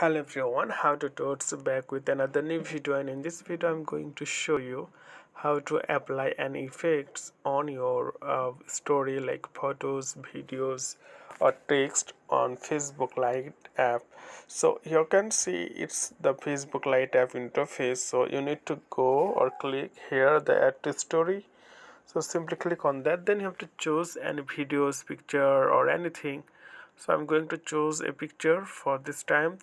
Hello everyone, how to totes back with another new video, and in this video I'm going to show you how to apply an effects on your story like photos, videos or text on Facebook Lite app. So you can see it's the Facebook Lite app interface, so you need to go or click here the add to story. So simply click on that, then you have to choose any videos, picture or anything. So I'm going to choose a picture for this time,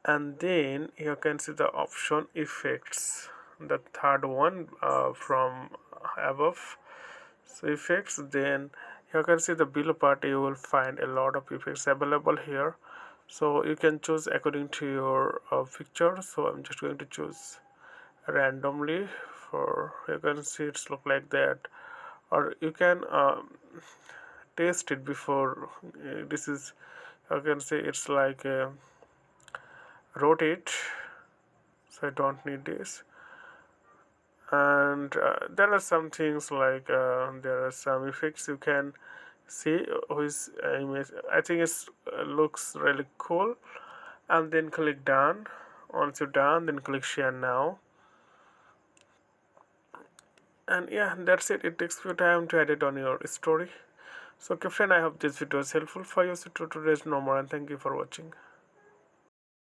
and then you can see the option effects, the third one from above. So effects, then you can see the below part, you will find a lot of effects available here, so you can choose according to your picture. So I'm just going to choose randomly. For you can see it's look like that, or you can taste it before. This is, you can say it's like rotate, so I don't need this. And there are some things like there are some effects you can see whose image I think it's looks really cool. And then click done. Once you're done, then click share now. And yeah, that's it. It takes few time to edit on your story. So okay friend, I hope this video is helpful for you. So today's no more, and thank you for watching.